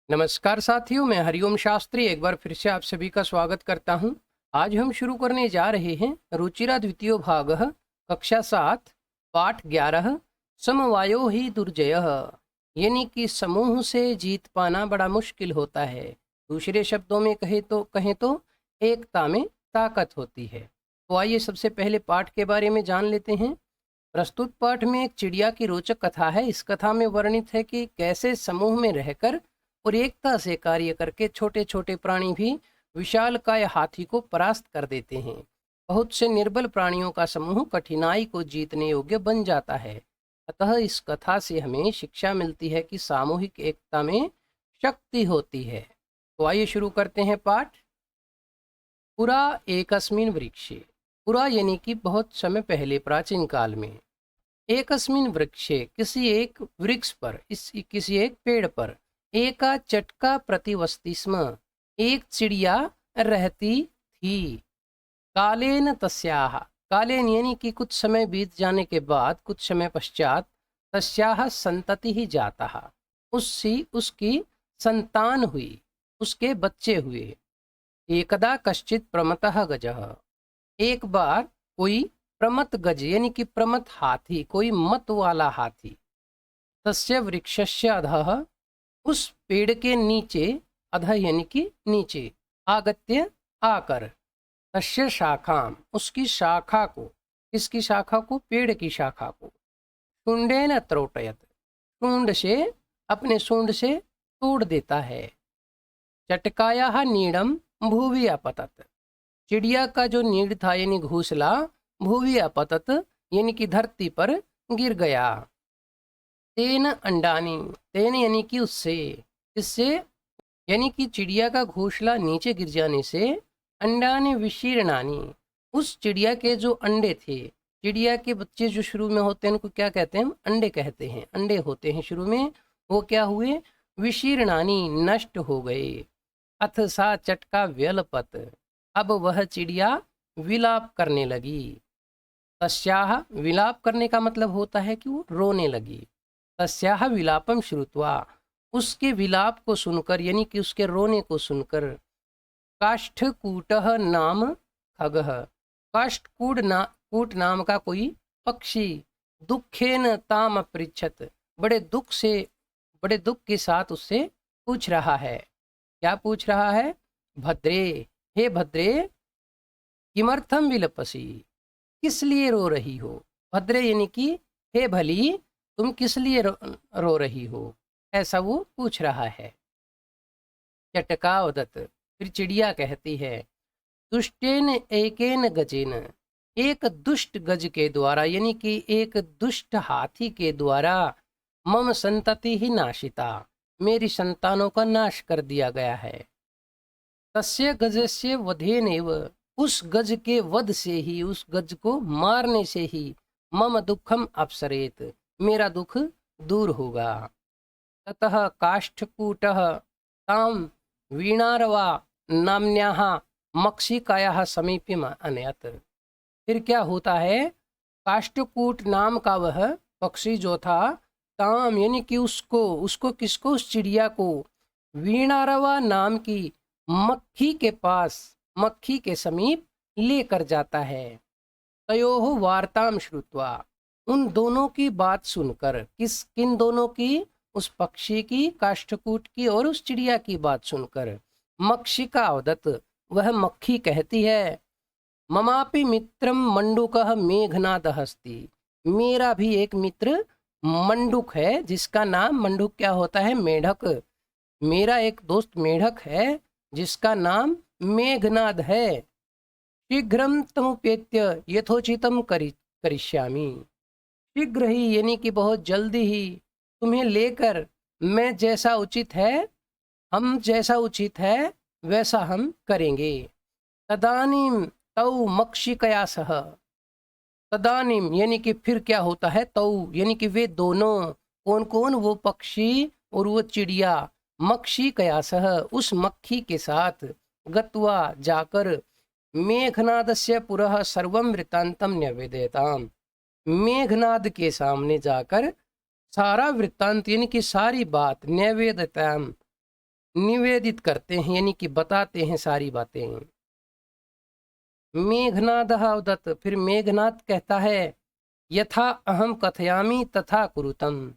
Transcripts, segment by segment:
नमस्कार साथियों, मैं हरिओम शास्त्री एक बार फिर से आप सभी का स्वागत करता हूं। आज हम शुरू करने जा रहे हैं रुचिरा द्वितीय भाग कक्षा 7 पाठ 11 समवायो ही दुर्जयः। यानी कि समूह से जीत पाना बड़ा मुश्किल होता है। दूसरे शब्दों में कहें तो एकता में ताकत होती है। तो आइए सबसे पहले पाठ के बारे में जान लेते हैं। प्रस्तुत पाठ में एक चिड़िया की रोचक कथा है। इस कथा में वर्णित है कि कैसे समूह में रहकर और एकता से कार्य करके छोटे छोटे प्राणी भी विशालकाय हाथी को परास्त कर देते हैं। बहुत से निर्बल प्राणियों का समूह कठिनाई को जीतने योग्य बन जाता है। अतः इस कथा से हमें शिक्षा मिलती है कि सामूहिक एकता में शक्ति होती है। तो आइए शुरू करते हैं पाठ। पुरा एकस्मिन वृक्षे। पुरा यानी कि बहुत समय पहले, प्राचीन काल में। एकस्मिन वृक्षे किसी एक वृक्ष पर, किसी एक पेड़ पर, एका चटका प्रतिवस्ति स्म, एक चिड़िया रहती थी। कालेन तस्याह, कालेन यानी कि कुछ समय बीत जाने के बाद, कुछ समय पश्चात, तस्याह संतति ही जाता, उसकी संतान हुई, उसके बच्चे हुए। एकदा कश्चित प्रमतः गजः, एक बार कोई प्रमत गज यानी कि प्रमत हाथी, कोई मत वाला हाथी, तस्य वृक्षस्य अधः, उस पेड़ के नीचे, अधः यानी कि नीचे, आगत्य आकर, तस्य शाखाम, उसकी शाखा को, किसकी शाखा को, पेड़ की शाखा को, शुंडेन त्रोटयत, सूंड से, अपने सूंड से तोड़ देता है। चटकाया नीड़म भूवि अपतत, चिड़िया का जो नीड़ था यानी घोंसला, भूवि अपतत यानी कि धरती पर गिर गया। तेन अंडानी, तेन यानी कि उससे, इससे यानी कि चिड़िया का घोंसला नीचे गिर जाने से, अंडानी विशीर्णानी, उस चिड़िया के जो अंडे थे, चिड़िया के बच्चे जो शुरू में होते हैं उनको क्या कहते हैं, हम अंडे कहते हैं, अंडे होते हैं शुरू में, वो क्या हुए, विशीर्णानी, नष्ट हो गए। अथ सा चटका व्यलपत, अब वह चिड़िया विलाप करने लगी। तस्याह, विलाप करने का मतलब होता है कि वो रोने लगी। तस्याह विलापम श्रुत्वा, उसके विलाप को सुनकर यानी कि उसके रोने को सुनकर, काष्ठकूटः नाम खगः, काष्ठकूट नाम का कोई पक्षी, दुखेन ताम अपृच्छत, बड़े दुख के साथ उससे पूछ रहा है। क्या पूछ रहा है, भद्रे, हे भद्रे, किमर्थम विलपसी, किस लिए रो रही हो। भद्रे यानी कि हे भली, तुम किस लिए रो रही हो, ऐसा वो पूछ रहा है। चटकावदत, फिर चिड़िया कहती है, दुष्टेन एकेन गजेन, एक दुष्ट गज के द्वारा यानी कि एक दुष्ट हाथी के द्वारा, मम संतति ही नाशिता, मेरी संतानों का नाश कर दिया गया है। तस्य गजस्य वधेनेव, उस गज के वध से ही, उस गज को मारने से ही, मम दुखम अपसरेत, मेरा दुख दूर होगा। ततः काष्ठकूटः ताम वीणारवा नाम्न्याः मक्षिकायाः समीप्यम अनयत, फिर क्या होता है, काष्ठकूट नाम का वह पक्षी जो था, ताम यानी कि उसको किसको, उस चिड़िया को, वीणारवा नाम की मक्खी के पास, मक्खी के समीप लेकर जाता है। तयोः वार्ताम श्रुत्वा, उन दोनों की बात सुनकर, किन दोनों की, उस पक्षी की, काष्ठकूट की, और उस चिड़िया की बात सुनकर, मक्षिका अवदत, वह मक्खी कहती है, ममापि मित्रम मंडूकः मेघनादः अस्ति, मेरा भी एक मित्र मंडूक है, जिसका नाम, मंडूक क्या होता है, मेढक, मेरा एक दोस्त मेढक है जिसका नाम मेघनाद है। शीघ्रम तमुपेत्य यथोचितम करिष्यामि, शीघ्र ही यानी कि बहुत जल्दी ही तुम्हें लेकर, मैं जैसा उचित है, हम जैसा उचित है वैसा हम करेंगे। तदानीम तौ मक्षिकया सह, तदानीम यानी कि फिर क्या होता है, तौ यानी कि वे दोनों, कौन कौन, वो पक्षी और वो चिड़िया, मक्षिकया सह, उस मक्खी के साथ, गत्वा जाकर, मेघनादस्य पुरः सर्वं वृत्तांतम न्यवेदयताम, मेघनाद के सामने जाकर सारा वृत्तांत यानी कि सारी बात, न्यवेदताम निवेदित करते हैं, यानी कि बताते हैं सारी बातें। मेघनादः अवदत्, फिर मेघनाद कहता है, यथा अहम कथयामि तथा कुरुतम,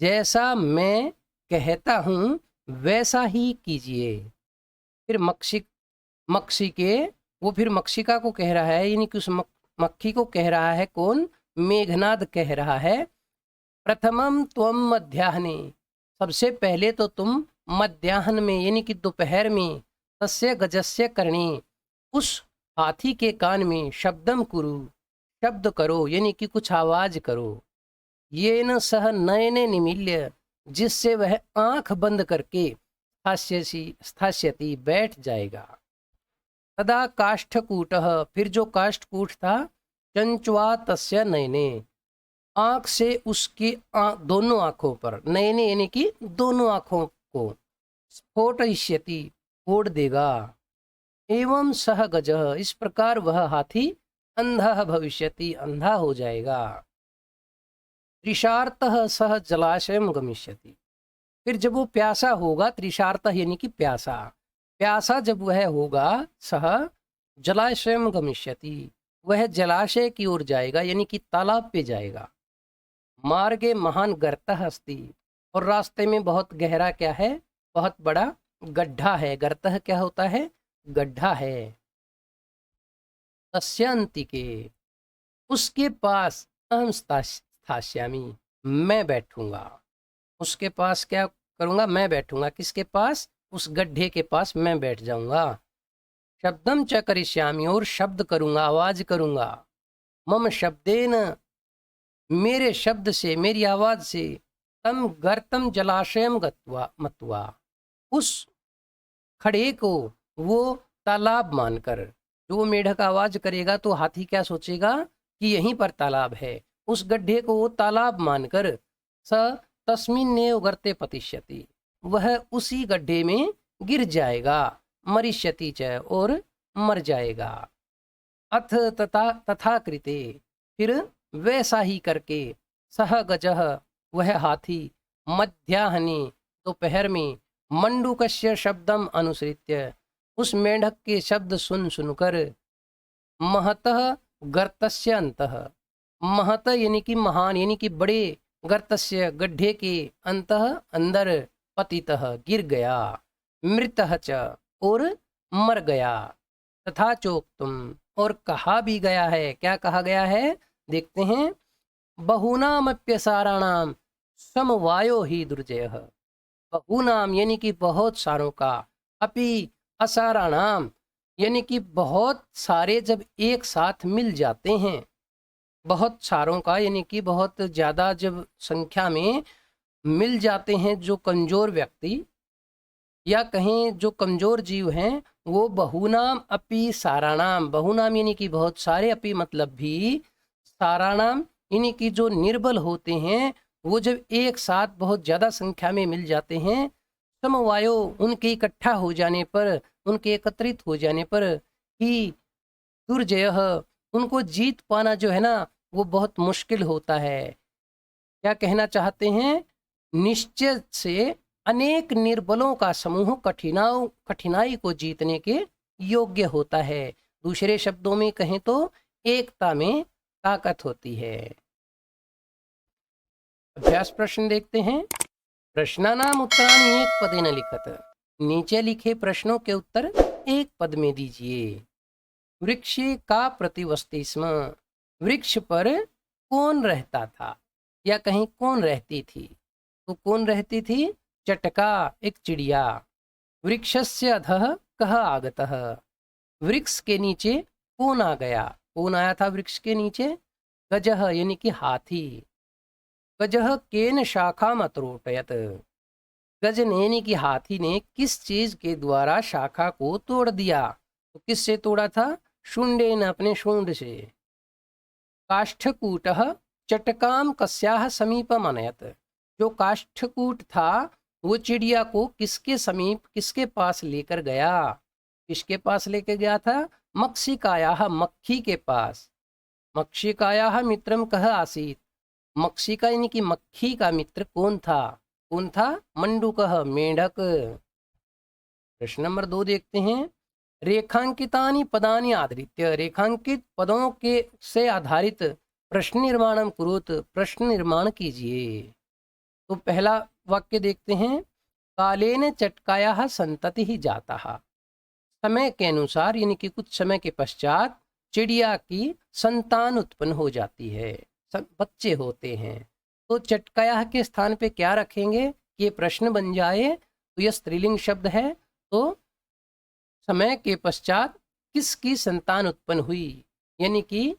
जैसा मैं कहता हूँ वैसा ही कीजिए। फिर मक्षी के, वो फिर मक्षिका को कह रहा है, यानी कि उस मक्खी को कह रहा है। कौन? मेघनाद कह रहा है, प्रथमम त्वम मध्याह्ने, सबसे पहले तो तुम मध्याह्न में, यानी कि दोपहर में, तस्य गजस्य कर्णे, उस हाथी के कान में, शब्दम कुरु, शब्द करो, यानी कि कुछ आवाज करो। ये न सह नयने निमील्य, जिससे वह आंख बंद करके स्थास्यति, बैठ जाएगा। तदा काष्ठकूटः, फिर जो काष्ठकूट था, चंचवा तस्य नयने, आंख से उसकी दोनों आंखों पर, नयने यानी कि दोनों आंखों को, स्फोटयिष्यति, फोड़ देगा। एवं सह गजः, इस प्रकार वह हाथी अंधः भविष्यति, अंधा हो जाएगा। त्रिशार्तः सह जलाशयम गमिष्यति, फिर जब वो प्यासा होगा, त्रिशार्तः यानी कि प्यासा, प्यासा जब वह होगा, सह जलाशयम गमिष्यति, वह जलाशय की ओर जाएगा, यानी कि तालाब पे जाएगा। मार्गे महान गर्तः अस्ति, और रास्ते में बहुत गहरा क्या है? बहुत बड़ा गड्ढा है। गर्तः क्या होता है? गड्ढा है। तस्यांतिके, उसके पास, अहम स्थास्यामि, मैं बैठूंगा। उसके पास क्या करूंगा? मैं बैठूंगा। किसके पास? उस गड्ढे के पास मैं बैठ जाऊंगा। शब्दम च करिष्यामि, और शब्द करूंगा, आवाज करूंगा। मम शब्देन, मेरे शब्द से, मेरी आवाज से, तम गर्तम जलाशयम गत्वा मत्वा, उस खड़े को वो तालाब मानकर, जो मेढक आवाज करेगा तो हाथी क्या सोचेगा कि यहीं पर तालाब है, उस गड्ढे को वो तालाब मानकर, स तस्मिन्नेव गर्ते पतिष्यति, वह उसी गड्ढे में गिर जाएगा। मरिष्यति च, और मर जाएगा। अथ तथा कृते, फिर वैसा ही करके, सह गजः, वह हाथी, मध्याह्ने, दोपहर में, मंडूकस्य शब्दम अनुसृत्य, उस मेढक के शब्द सुन सुनकर, महतः गर्तस्य अंतः, महत यानी कि महान, यानी कि बड़े, गर्तस्य गड्ढे के, अंतः अंदर, पतितः गिर गया, मृतः च, और मर गया। तथा चोक्तुम, और कहा भी गया है। क्या कहा गया है? देखते हैं। बहूनामप्यसाराणाम समवायो ही दुर्जयः, बहूनाम यानी कि बहुत सारों का, अपि असाराणाम यानी कि बहुत सारे जब एक साथ मिल जाते हैं, बहुत सारों का यानी कि बहुत ज़्यादा जब संख्या में मिल जाते हैं, जो कमज़ोर व्यक्ति या कहें जो कमज़ोर जीव हैं, वो बहुनाम अपि साराणाम, बहुनाम यानी कि बहुत सारे, अपि मतलब भी, साराणाम यानी कि जो निर्बल होते हैं, वो जब एक साथ बहुत ज़्यादा संख्या में मिल जाते हैं, समवायो, उनके इकट्ठा हो जाने पर, उनके एकत्रित हो जाने पर ही, दुर्जय, उनको जीत पाना जो है ना, वो बहुत मुश्किल होता है। क्या कहना चाहते हैं? निश्चय से अनेक निर्बलों का समूह कठिनाई को जीतने के योग्य होता है। दूसरे शब्दों में कहें तो एकता में ताकत होती है। अभ्यास प्रश्न देखते हैं। प्रश्नानाम उत्तराणि एक पदेन लिखत, नीचे लिखे प्रश्नों के उत्तर एक पद में दीजिए। वृक्षे का प्रतिवस्ति स्म, वृक्ष पर कौन रहता था, या कहीं कौन रहती थी? तो कौन रहती थी? चटका, एक चिड़िया। वृक्षस्य अधः कः आगतः, वृक्ष के नीचे कौन आ गया? कौन आया था वृक्ष के नीचे? गजः यानी कि हाथी। गजः केन शाखाम अत्रोटयत, गज ने यानी कि हाथी ने किस चीज के द्वारा शाखा को तोड़ दिया? तो किससे तोड़ा था? शुंडेन, अपने शुंड से। काष्ठकूटः चटकाम कस्याः समीपम अनयत, जो काष्ठकूट था वो चिड़िया को किसके समीप, किसके पास लेकर गया? किसके पास लेकर गया था? मक्षिकायाः, मक्खी के पास। मक्षिकायाः मित्रम कः आसीत्, मक्षिका यानी कि मक्खी का मित्र कौन था? कौन था? मंडूकः, मेढक। प्रश्न नंबर 2 देखते हैं। रेखांकितानि पदानि आधृत्य, रेखांकित पदों के से आधारित प्रश्न निर्माणम कुरुत, प्रश्न निर्माण कीजिए। तो पहला वाक्य देखते हैं। कालेन चटकाया संतति ही जाता, समय के अनुसार यानी कि कुछ समय के पश्चात चिड़िया की संतान उत्पन्न हो जाती है, बच्चे होते हैं। तो चटकाया के स्थान पे क्या रखेंगे, ये प्रश्न बन जाए तो यह स्त्रीलिंग शब्द है। तो समय के पश्चात किसकी संतान उत्पन्न हुई, यानी कि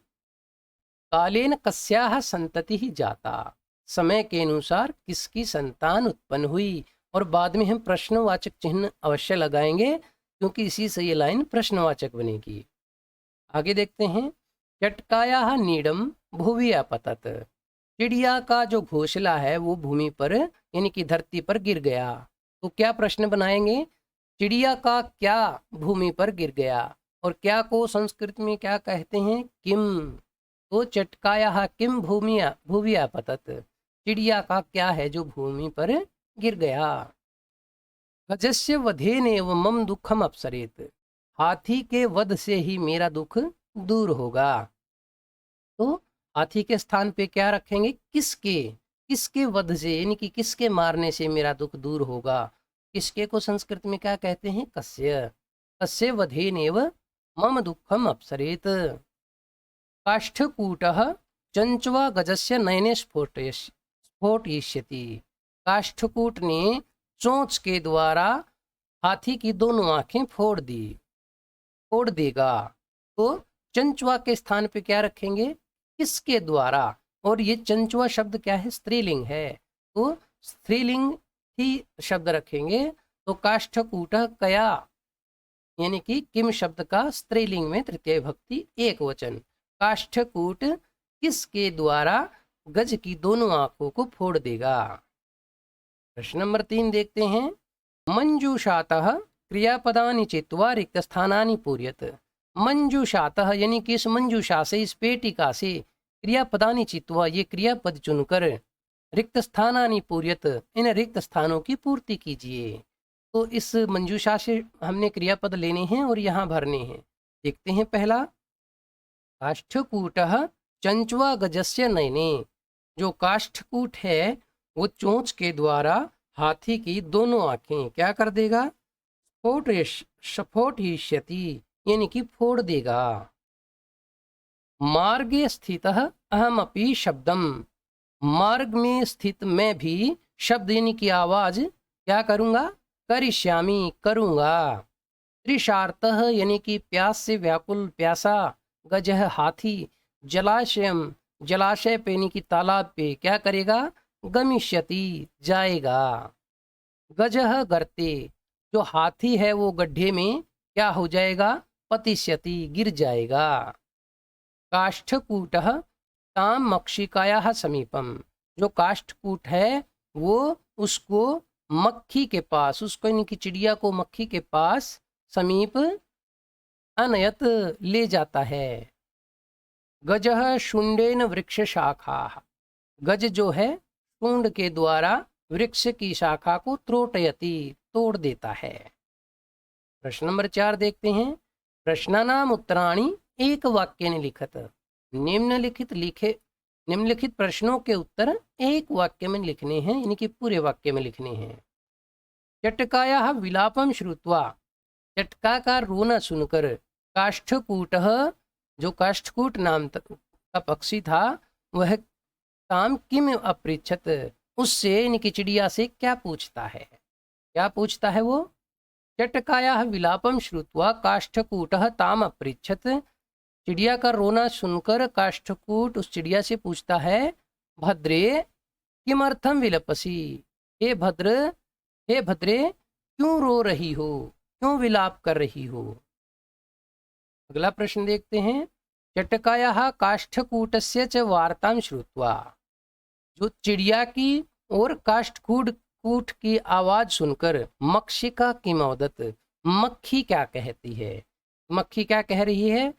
कालेन कस्याः संतति ही जाता, समय के अनुसार किसकी संतान उत्पन्न हुई। और बाद में हम प्रश्नवाचक चिन्ह अवश्य लगाएंगे क्योंकि इसी से ये लाइन प्रश्नवाचक बनेगी। आगे देखते हैं। चटकाया नीडम भुवि अपतत, चिड़िया का जो घोंसला है वो भूमि पर यानी कि धरती पर गिर गया। तो क्या प्रश्न बनाएंगे, चिड़िया का क्या भूमि पर गिर गया, और क्या को संस्कृत में क्या कहते हैं, किम। तो चटकाया किम भूमि अपतत, चिड़िया का क्या है जो भूमि पर गिर गया। गजस्य वधेनेव मम दुखम अपसरेत, हाथी के वध से ही मेरा दुख दूर होगा। तो हाथी के स्थान पे क्या रखेंगे, किसके वध से यानी कि किसके मारने से मेरा दुख दूर होगा। किसके को संस्कृत में क्या कहते हैं, कस्य वधेनेव मम दुखम अपसरेत। काष्ठकूटः चंचवा गजस्य नयने स्फोटयिष्यति, काष्ठकूट ने चोंच के द्वारा हाथी की दोनों आंखें फोड़ देगा। तो चंचवा के स्थान पे क्या रखेंगे, किसके द्वारा, और ये चंचवा शब्द क्या है, स्त्रीलिंग है। तो स्त्रीलिंग ही शब्द रखेंगे। तो काष्ठकूट कया यानी कि किम शब्द का स्त्रीलिंग में तृतीय भक्ति एक वचन, काष्ठकूट किसके द्वारा गज की दोनों आंखों को फोड़ देगा। प्रश्न नंबर 3 देखते हैं। मंजूषातः क्रियापदानि चित्वा रिक्त स्थानानि पूर्यत, मंजूषातः यानी कि इस मंजूषा से, इस पेटिका से, क्रियापदानि चित्वा ये क्रियापद चुनकर, रिक्त स्थानानि पूर्यत इन रिक्त स्थानों की पूर्ति कीजिए। तो इस मंजूषा से हमने क्रियापद लेने हैं और यहाँ भरने हैं। देखते हैं पहला, काष्ठकूटः चंचवा गजस्य नयने, जो काष्ठकूट है वो चोंच के द्वारा हाथी की दोनों आंखें क्या कर देगा, स्फोटयिष्यति यानी कि फोड़ देगा। मार्गे स्थितः अहमपि शब्दम, मार्ग में स्थित मैं भी शब्द यानी कि आवाज क्या करूंगा, करिष्यामि करूंगा। तृषार्तः यानी कि प्यास से व्याकुल प्यासा, गजः हाथी, जलाशयम जलाशय पे यानी कि तालाब पे क्या करेगा, गमिष्यति जाएगा। गजः गर्ते, जो हाथी है वो गड्ढे में क्या हो जाएगा, पतिष्यति गिर जाएगा। काष्ठकूटः ताम मक्षिकायाः समीपम, जो काष्ठकूट है वो उसको मक्खी के पास, उसको यानी कि चिड़िया को मक्खी के पास समीप अनयत ले जाता है। गजः शुंडेन वृक्ष शाखा, गज जो है शुंड के द्वारा वृक्ष की शाखा को त्रोटयति तोड़ देता है। प्रश्न नंबर 4 देखते हैं। प्रश्नानाम उत्तराणि एक वाक्य ने लिखत, निम्नलिखित प्रश्नों के उत्तर एक वाक्य में लिखने हैं यानी कि पूरे वाक्य में लिखने हैं। चटकायाः विलापम श्रुत्वा, चटका का रोना सुनकर, काष्ठकूटः जो काष्ठकूट नाम का पक्षी था वह ताम किम अपृच्छत, उससे यानी कि चिड़िया से क्या पूछता है, क्या पूछता है वो। चटकायाः विलापम श्रुत्वा काष्ठकूटः ताम अपृच्छत, चिड़िया का रोना सुनकर काष्ठकूट उस चिड़िया से पूछता है, भद्रे किमर्थम विलपसी, हे भद्रे क्यों रो रही हो, क्यों विलाप कर रही हो। अगला प्रश्न देखते हैं। चटकायाः काष्ठकूटस्य च वार्तां श्रुत्वा, जो चिड़िया की और काष्ठकूट की आवाज सुनकर, मक्षिका किमवदत, मक्खी क्या कहती है, मक्खी क्या कह रही है।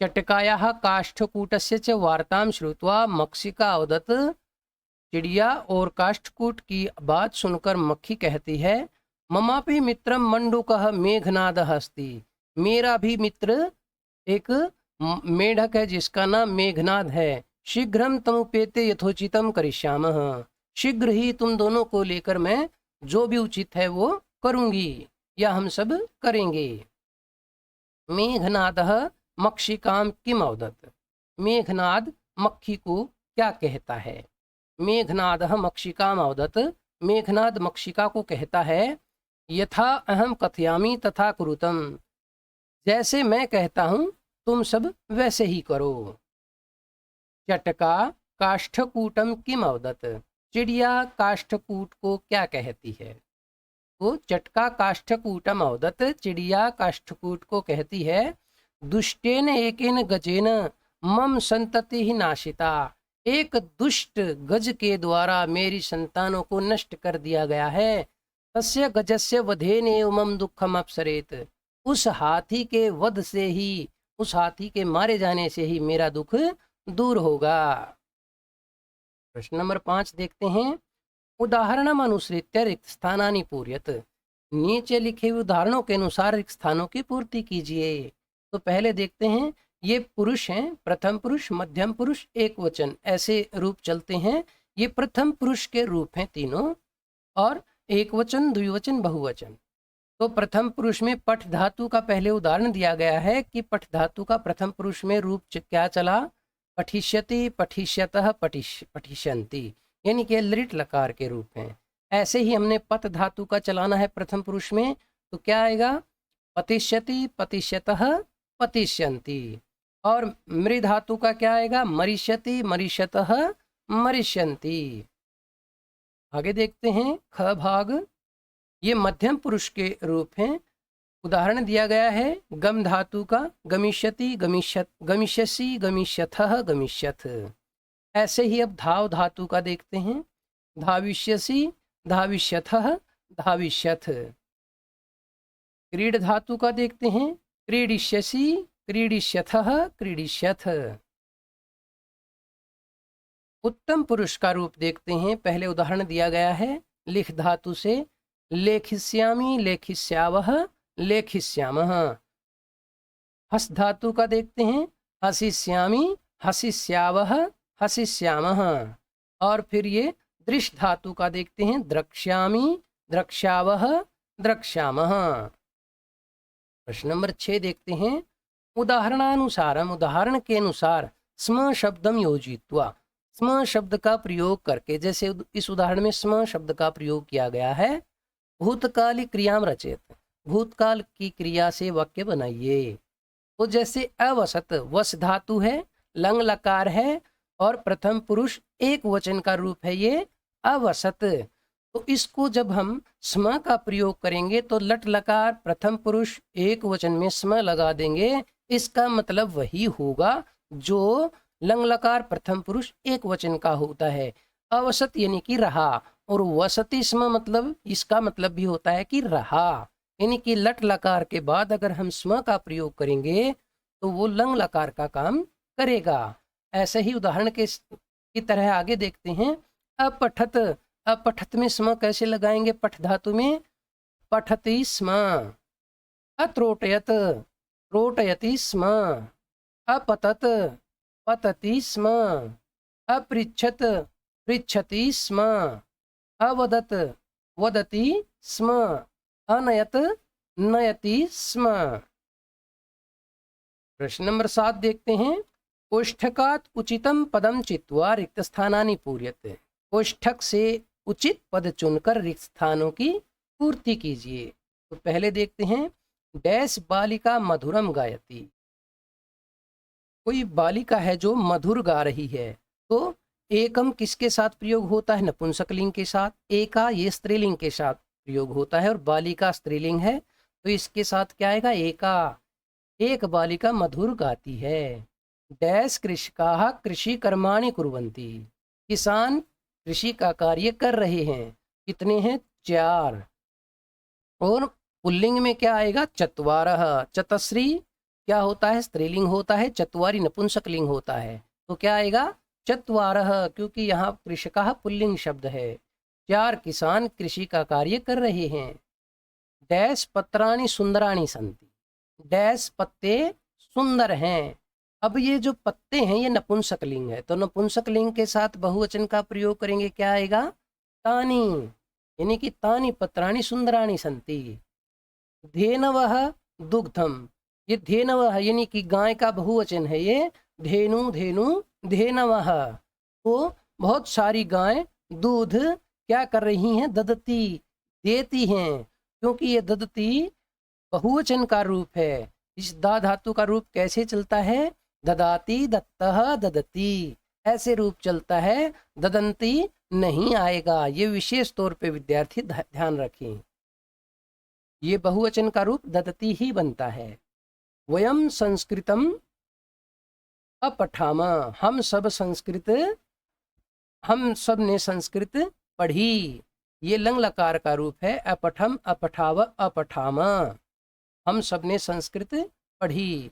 चटकायाः काष्ठकूटस्य च वार्तां श्रुत्वा मक्षिका अवदत, चिड़िया और काष्ठकूट की बात सुनकर मक्खी कहती है, ममापि मित्रम मंडूकः मेघनादः अस्ति। मेरा भी मित्र एक मेढक है जिसका नाम मेघनाद है। शीघ्रम तमुपेते यथोचितम करिष्यामः। शीघ्र ही तुम दोनों को लेकर मैं जो भी उचित है वो करूंगी या हम सब करेंगे। मेघनादः मक्षिकाम किम अवदत्। मेघनाद मक्खी को क्या कहता है। मेघनादः मक्षिकाम अवदत्। मेघनाद मक्षिका को कहता है यथा अहम कथयामि तथा कुरुतम। जैसे मैं कहता हूँ तुम सब वैसे ही करो। चटका काष्ठकूटम किम अवदत्। चिड़िया काष्ठकूट को क्या कहती है। तो चटका काष्ठकूटम अवदत्। चिड़िया काष्ठकूट को कहती है दुष्टेन एकेन गजेन मम संतति ही नाशिता। एक दुष्ट गज के द्वारा मेरी संतानों को नष्ट कर दिया गया है। तस्य गजस्य वधेनेव मम दुखम अपसरेत। उस हाथी के वध से ही, उस हाथी के मारे जाने से ही मेरा दुख दूर होगा। प्रश्न नंबर 5 देखते हैं। उदाहरणम अनुसृत्य रिक्त स्थानानि पूर्यत। नीचे लिखे हुए उदाहरणों के अनुसार रिक्त स्थानों की पूर्ति कीजिए। तो पहले देखते हैं, ये पुरुष हैं, प्रथम पुरुष, मध्यम पुरुष, एक वचन, ऐसे रूप चलते हैं। ये प्रथम पुरुष के रूप हैं तीनों, और एक वचन, द्विवचन, बहुवचन। तो प्रथम पुरुष में पठ धातु का पहले उदाहरण दिया गया है कि पठ धातु का प्रथम पुरुष में रूप क्या चला, पठिष्यति, पठिष्यतः, पठिष्यन्ति, यानी कि लिट लकार के रूप हैं। ऐसे ही हमने पत धातु का चलाना है प्रथम पुरुष में, तो क्या आएगा, पतिष्यति, पतिष्यतः, पतिष्यन्ति। और मृ धातु का क्या आएगा, मरिष्यति, मरिष्यतः, मरिष्यन्ति। आगे देखते हैं ख भाग। ये मध्यम पुरुष के रूप हैं। उदाहरण दिया गया है गम धातु का, गमिष्यति, गमिष्यत, गमिष्यसि, गमिष्यथः, गमिष्यथ। ऐसे ही अब धाव धातु का देखते हैं। धाविष्यसि, धाविष्यथः, धाविष्यथ। क्रीड धातु का देखते हैं। क्रीडिष्यसि, क्रीडिष्यथः, क्रीडिष्यथ। उत्तम पुरुष का रूप देखते हैं। पहले उदाहरण दिया गया है लिख धातु से। लेखिष्यामि, लेखिष्यावः, लेखिष्यामः। हस धातु का देखते हैं। हसिष्यामि, हसिष्यावः, हसिष्यामः। और फिर ये दृश्य धातु का देखते हैं। द्रक्ष्यामि, द्रक्ष्यावः, द्रक्ष्यामः। प्रश्न नंबर 6 देखते हैं। उदाहरणानुसारम, उदाहरण के अनुसार स्म शब्दम योजित्वा। स्म शब्द का प्रयोग करके, जैसे इस उदाहरण में स्म शब्द का प्रयोग किया गया है। भूतकाली क्रियाम रचेत। भूतकाल की क्रिया से वाक्य बनाइए। तो जैसे अवसत, वस धातु है, लंग लकार है, और प्रथम पुरुष एक वचन का रूप है ये अवसत। तो इसको जब हम स्म का प्रयोग करेंगे तो लट लकार प्रथम पुरुष एक वचन में स्म लगा देंगे। इसका मतलब वही होगा जो लंग लकार प्रथम पुरुष एक वचन का होता है। अवसत यानी कि रहा, और वसति स्म मतलब, इसका मतलब भी होता है कि रहा, यानी कि लट लकार के बाद अगर हम स्म का प्रयोग करेंगे तो वो लंग लकार का काम करेगा। ऐसे ही उदाहरण की तरह आगे देखते हैं। अपठत, अपठत में स्म कैसे लगाएंगे पठ धातु में, पठति स्म। अत्रोटयत, रोटयति स्म। अपतत, पतति स्म। अपृच्छत, पृच्छति स्म। अवदत, वदति स्म। अनयत, नयति स्म। प्रश्न नंबर 7 देखते हैं। कोष्ठकात् उचितम पदम चित्वा रिक्त स्थानानि पूर्यते। कोष्ठक से उचित पद चुनकर रिक्त स्थानों की पूर्ति कीजिए। तो पहले देखते हैं। डैश बालिका मधुरम गायति। कोई बालिका है जो मधुर गा रही है। तो एकम किसके साथ प्रयोग होता है, नपुंसकलिंग के साथ। एका ये स्त्रीलिंग के साथ प्रयोग होता है, और बालिका स्त्रीलिंग है, तो इसके साथ क्या आएगा, एका। एक बालिका मधुर गाती है। डैश कृषकाः कृषि कर्माणि कुर्वन्ति। किसान कृषि का कार्य कर रहे हैं। कितने हैं, 4। और पुल्लिंग में क्या आएगा, चत्वारः। चतस्री क्या होता है, स्त्रीलिंग होता है। चत्वारी नपुंसकलिंग होता है, तो क्या आएगा, चत्वारः, क्योंकि यहाँ कृषकाः पुल्लिंग शब्द है। 4 किसान कृषि का कार्य कर रहे हैं। डैश पत्राणि सुंदराणि सन्ति, डैश पत्ते सुंदर हैं। अब ये जो पत्ते हैं ये नपुंसक लिंग है, तो नपुंसक लिंग के साथ बहुवचन का प्रयोग करेंगे, क्या आएगा? तानि, यानी कि तानि पत्राणि सुंदराणि सन्ति। धेनवः दुग्धम, ये धेनवः यानी कि गाय का बहुवचन है, ये धेनु धेनु धेनवः। तो बहुत सारी गाय दूध क्या कर रही हैं? ददती, देती हैं, क्योंकि ये ददती बहुवचन का रूप है। इस दा धातु का रूप कैसे चलता है? ददाती, दत्तः, ददती, ऐसे रूप चलता है, ददंती नहीं आएगा। ये विशेष तौर पे विद्यार्थी ध्यान रखें, ये बहुवचन का रूप ददती ही बनता है। वयम संस्कृतम अपठाम, हम सब ने संस्कृत पढ़ी, ये लंग लकार का रूप है। अपठम, अपठाव, अपठाम, हम सब ने संस्कृत पढ़ी।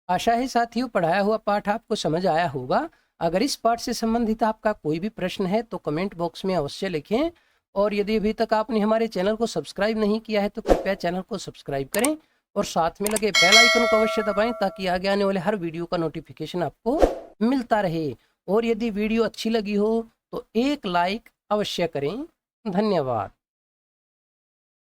आशा है साथियों पढ़ाया हुआ पाठ आपको समझ आया होगा। अगर इस पाठ से संबंधित आपका कोई भी प्रश्न है तो कमेंट बॉक्स में अवश्य लिखें, और यदि अभी तक आपने हमारे चैनल को सब्सक्राइब नहीं किया है तो कृपया चैनल को सब्सक्राइब करें और साथ में लगे बेल आइकन को अवश्य दबाएं, ताकि आगे आने वाले हर वीडियो का नोटिफिकेशन आपको मिलता रहे। और यदि वीडियो अच्छी लगी हो तो एक लाइक अवश्य करें। धन्यवाद।